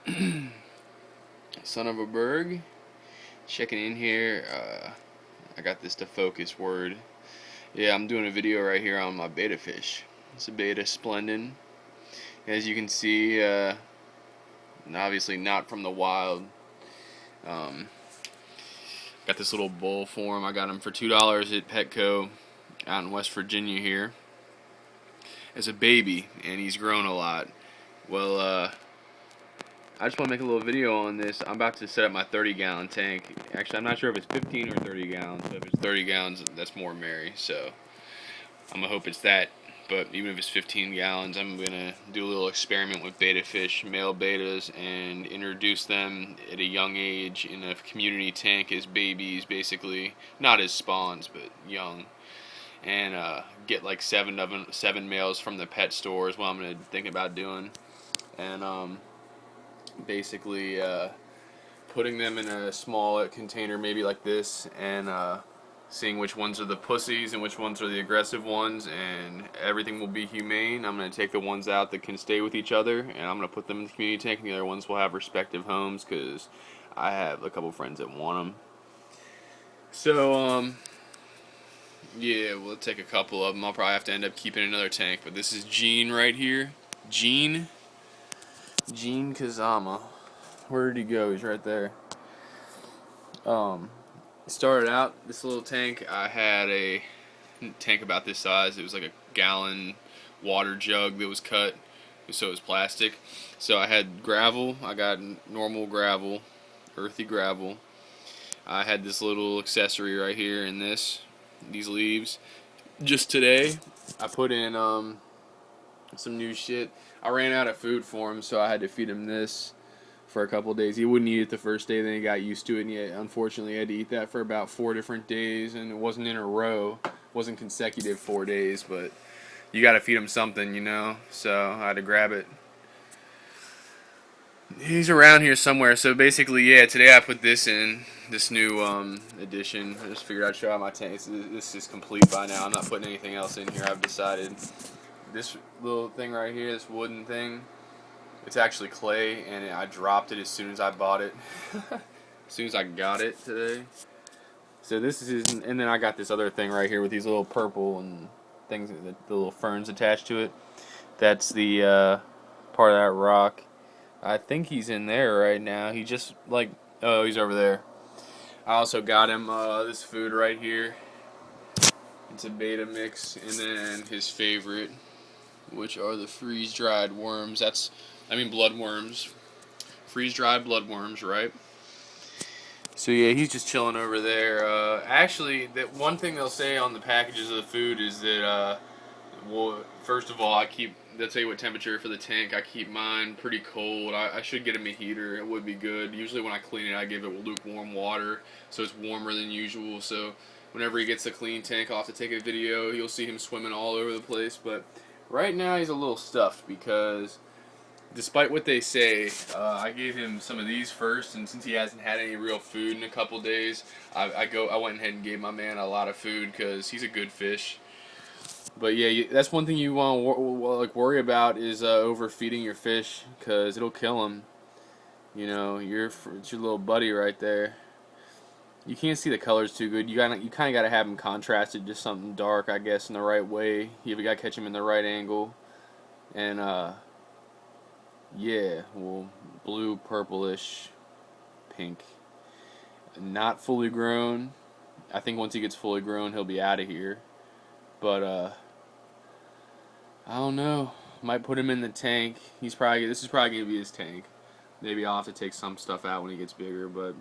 Son of a berg, checking in here. I got this to focus word. Yeah, I'm doing a video right here on my betta fish. It's a betta splendid. As you can see, obviously not from the wild. Um, got this little bowl for him. I got him for $2 at Petco out in West Virginia here as a baby, and he's grown a lot. Well, I just want to make a little video on this. I'm about to set up my 30-gallon tank. Actually, I'm not sure if it's 15 or 30 gallons. But if it's 30 gallons, that's more merry. So I'm going to hope it's that. But even if it's 15 gallons, I'm going to do a little experiment with betta fish, male bettas, and introduce them at a young age in a community tank as babies, basically. Not as spawns, but young. And get like 7 of them, 7 males from the pet store is what I'm going to think about doing. And basically putting them in a small container, maybe like this, and seeing which ones are the pussies and which ones are the aggressive ones, and everything will be humane. I'm going to take the ones out that can stay with each other, and I'm going to put them in the community tank, and the other ones will have respective homes, because I have a couple friends that want them. So, yeah, we'll take a couple of them. I'll probably have to end up keeping another tank, but this is Gene right here. Gene Kazama. Where did he go? He's right there. Started out this little tank. I had a tank about this size. It was like a gallon water jug that was cut, so it was plastic. So I had gravel. I got normal gravel, earthy gravel. I had this little accessory right here in these leaves. Just today, I put in some new shit. I ran out of food for him, so I had to feed him this for a couple days. He wouldn't eat it the first day, then he got used to it, and he unfortunately had to eat that for about 4 different days, and it wasn't in a row. It wasn't consecutive 4 days, but you gotta feed him something, you know? So I had to grab it. He's around here somewhere, so basically, yeah, today I put this in, this new edition. I just figured I'd show out my tank. This is complete by now. I'm not putting anything else in here, I've decided. This little thing right here, this wooden thing, it's actually clay, and I dropped it as soon as I bought it. As soon as I got it today. So this is, and then I got this other thing right here with these little purple and things, the little ferns attached to it. That's the part of that rock. I think he's in there right now. He just oh, he's over there. I also got him this food right here. It's a betta mix, and then his favorite, which are the freeze-dried worms. Bloodworms. Freeze-dried bloodworms, right? So yeah, he's just chilling over there. Actually, that one thing they'll say on the packages of the food is that, well, first of all, they'll tell you what temperature for the tank. I keep mine pretty cold. I should get him a heater. It would be good. Usually when I clean it, I give it lukewarm water, so it's warmer than usual. So whenever he gets a clean tank, I'll have to take a video. You'll see him swimming all over the place, but right now he's a little stuffed because despite what they say, I gave him some of these first, and since he hasn't had any real food in a couple days, I went ahead and gave my man a lot of food because he's a good fish. But yeah, that's one thing you want to worry about is overfeeding your fish, because it'll kill them. You know, it's your little buddy right there. You can't see the colors too good. You kind of got to have them contrasted, just something dark, I guess, in the right way. You got to catch them in the right angle, and yeah, well, blue, purplish, pink. Not fully grown. I think once he gets fully grown, he'll be out of here. But I don't know. Might put him in the tank. This is probably gonna be his tank. Maybe I'll have to take some stuff out when he gets bigger, but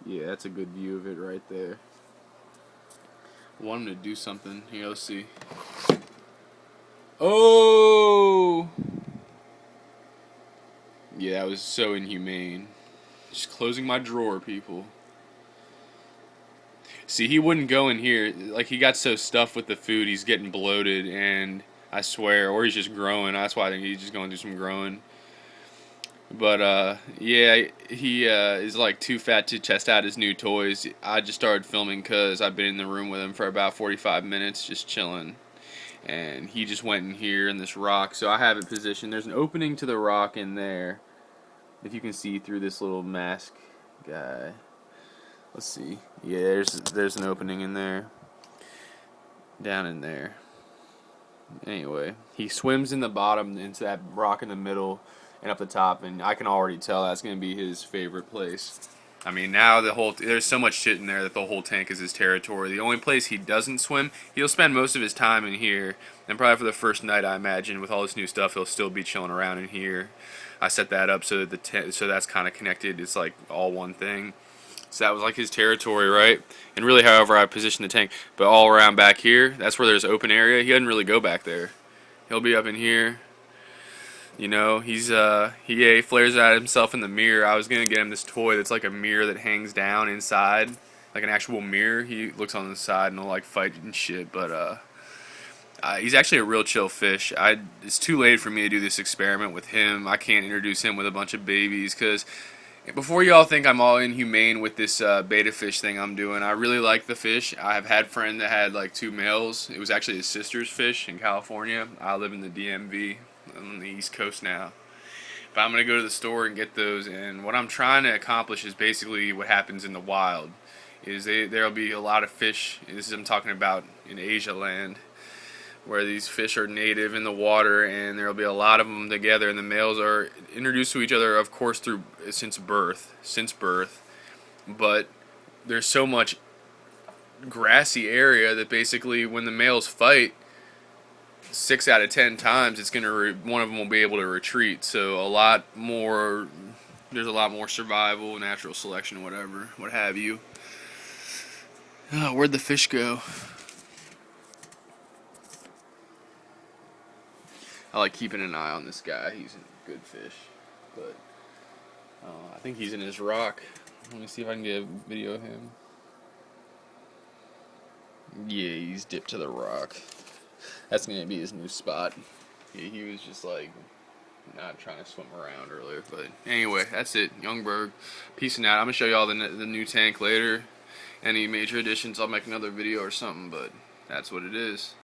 yeah, that's a good view of it right there. I want him to do something. Here, let's see. Oh! Yeah, that was so inhumane. Just closing my drawer, people. See, he wouldn't go in here. Like, he got so stuffed with the food, he's getting bloated, and I swear, or he's just growing. That's why I think he's just going to do some growing. But, yeah, he is, too fat to test out his new toys. I just started filming because I've been in the room with him for about 45 minutes, just chilling. And he just went in here in this rock. So I have it positioned. There's an opening to the rock in there. if you can see through this little mask guy. Let's see. Yeah, there's an opening in there. Down in there. Anyway, he swims in the bottom into that rock in the middle and up the top, and I can already tell that's going to be his favorite place. I mean, now there's so much shit in there that the whole tank is his territory. The only place he doesn't swim, he'll spend most of his time in here, and probably for the first night, I imagine, with all this new stuff, he'll still be chilling around in here. I set that up so that so that's kind of connected. It's like all one thing. So that was like his territory, right? And really, however I position the tank, but all around back here, that's where there's open area. He doesn't really go back there. He'll be up in here. You know, he flares at himself in the mirror. I was gonna get him this toy that's like a mirror that hangs down inside, like an actual mirror. He looks on the side and he'll like fight and shit. But he's actually a real chill fish. It's too late for me to do this experiment with him. I can't introduce him with a bunch of babies because before y'all think I'm all inhumane with this beta fish thing I'm doing, I really like the fish. I've had a friend that had like 2 males. It was actually his sister's fish in California. I live in the DMV on the East Coast now. But I'm going to go to the store and get those, and what I'm trying to accomplish is basically what happens in the wild. There'll be a lot of fish, and this is I'm talking about in Asia land, where these fish are native in the water, and there'll be a lot of them together, and the males are introduced to each other, of course, since birth. But there's so much grassy area that basically when the males fight, 6 out of 10 times one of them will be able to retreat. So there's a lot more survival, natural selection, whatever, what have you. Oh, where'd the fish go? I like keeping an eye on this guy. He's a good fish, but I think he's in his rock. Let me see if I can get a video of him. Yeah, he's dipped to the rock. That's gonna be his new spot. Yeah, he was just like not trying to swim around earlier, but anyway, that's it. Young Berg, peacing out. I'm gonna show y'all the new tank later. Any major additions, I'll make another video or something, but that's what it is.